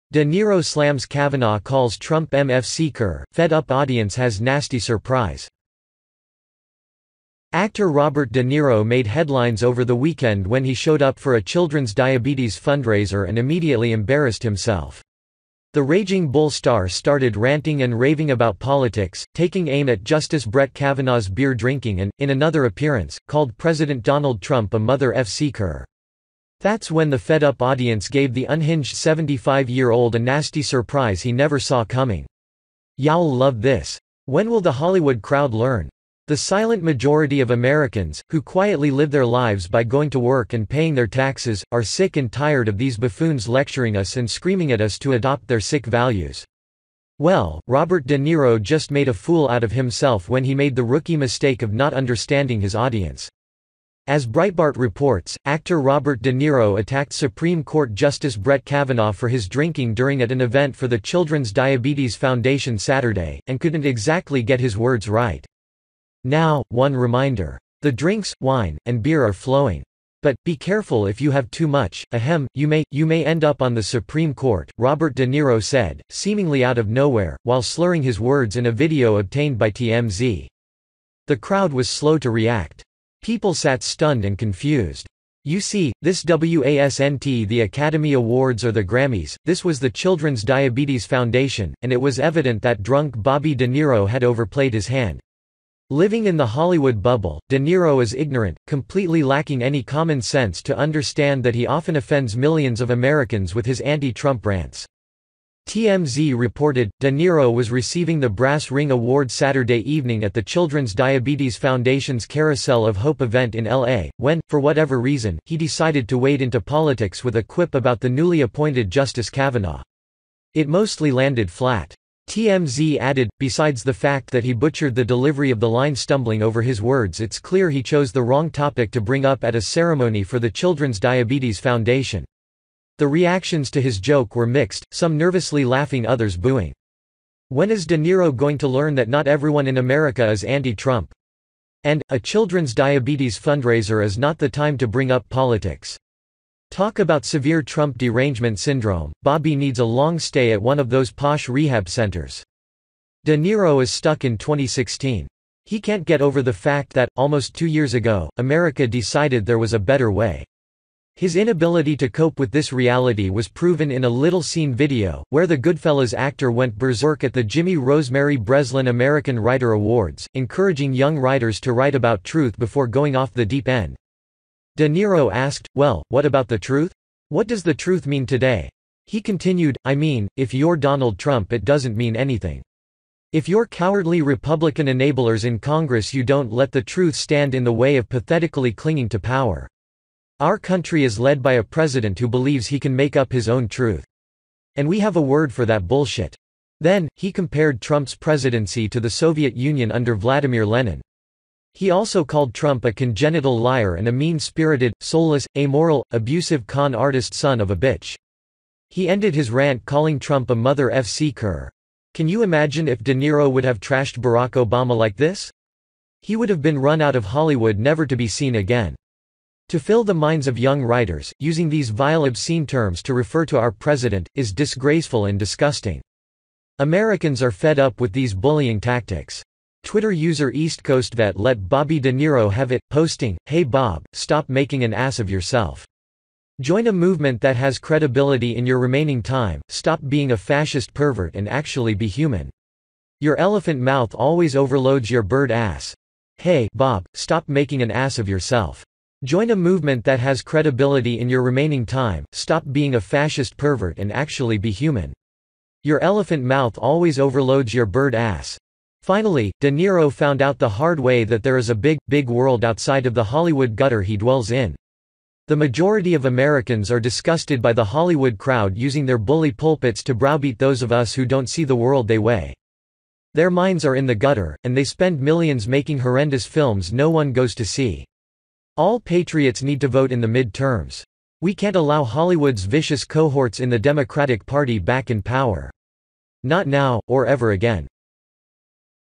De Niro slams Kavanaugh, calls Trump M-Fcker, fed up audience has nasty surprise. Actor Robert De Niro made headlines over the weekend when he showed up for a children's diabetes fundraiser and immediately embarrassed himself. The Raging Bull star started ranting and raving about politics, taking aim at Justice Brett Kavanaugh's beer drinking and, in another appearance, called President Donald Trump a mother-f-cker. That's when the fed-up audience gave the unhinged 75-year-old a nasty surprise he never saw coming. "Y'all love this. When will the Hollywood crowd learn? The silent majority of Americans, who quietly live their lives by going to work and paying their taxes, are sick and tired of these buffoons lecturing us and screaming at us to adopt their sick values." Well, Robert De Niro just made a fool out of himself when he made the rookie mistake of not understanding his audience. As Breitbart reports, actor Robert De Niro attacked Supreme Court Justice Brett Kavanaugh for his drinking during an event for the Children's Diabetes Foundation Saturday, and couldn't exactly get his words right. Now, one reminder. The drinks, wine, and beer are flowing. But, be careful if you have too much, you may end up on the Supreme Court, Robert De Niro said, seemingly out of nowhere, while slurring his words in a video obtained by TMZ. The crowd was slow to react. People sat stunned and confused. You see, this wasn't the Academy Awards or the Grammys, this was the Children's Diabetes Foundation, and it was evident that drunk Bobby De Niro had overplayed his hand. Living in the Hollywood bubble, De Niro is ignorant, completely lacking any common sense to understand that he often offends millions of Americans with his anti-Trump rants. TMZ reported, De Niro was receiving the Brass Ring Award Saturday evening at the Children's Diabetes Foundation's Carousel of Hope event in LA, when, for whatever reason, he decided to wade into politics with a quip about the newly appointed Justice Kavanaugh. It mostly landed flat. TMZ added, besides the fact that he butchered the delivery of the line, stumbling over his words, it's clear he chose the wrong topic to bring up at a ceremony for the Children's Diabetes Foundation. The reactions to his joke were mixed, some nervously laughing, others booing. When is De Niro going to learn that not everyone in America is anti-Trump? And, a children's diabetes fundraiser is not the time to bring up politics. Talk about severe Trump derangement syndrome, Bobby needs a long stay at one of those posh rehab centers. De Niro is stuck in 2016. He can't get over the fact that, almost 2 years ago, America decided there was a better way. His inability to cope with this reality was proven in a little-seen video, where the Goodfellas actor went berserk at the Jimmy Rosemary Breslin American Writer Awards, encouraging young writers to write about truth before going off the deep end. De Niro asked, "Well, what about the truth? What does the truth mean today?" He continued, "I mean, if you're Donald Trump it doesn't mean anything. If you're cowardly Republican enablers in Congress you don't let the truth stand in the way of pathetically clinging to power. Our country is led by a president who believes he can make up his own truth. And we have a word for that bullshit." Then, he compared Trump's presidency to the Soviet Union under Vladimir Lenin. He also called Trump a congenital liar and a mean-spirited, soulless, amoral, abusive con artist son of a bitch. He ended his rant calling Trump a mother-f-cker. Can you imagine if De Niro would have trashed Barack Obama like this? He would have been run out of Hollywood, never to be seen again. To fill the minds of young writers, using these vile, obscene terms to refer to our president, is disgraceful and disgusting. Americans are fed up with these bullying tactics. Twitter user EastCoastVet let Bobby De Niro have it, posting, "Hey Bob, stop making an ass of yourself. Join a movement that has credibility in your remaining time, stop being a fascist pervert and actually be human. Your elephant mouth always overloads your bird ass. Hey Bob, stop making an ass of yourself. Join a movement that has credibility in your remaining time, stop being a fascist pervert and actually be human. Your elephant mouth always overloads your bird ass." Finally, De Niro found out the hard way that there is a big, big world outside of the Hollywood gutter he dwells in. The majority of Americans are disgusted by the Hollywood crowd using their bully pulpits to browbeat those of us who don't see the world they way. Their minds are in the gutter, and they spend millions making horrendous films no one goes to see. All patriots need to vote in the midterms. We can't allow Hollywood's vicious cohorts in the Democratic Party back in power. Not now, or ever again.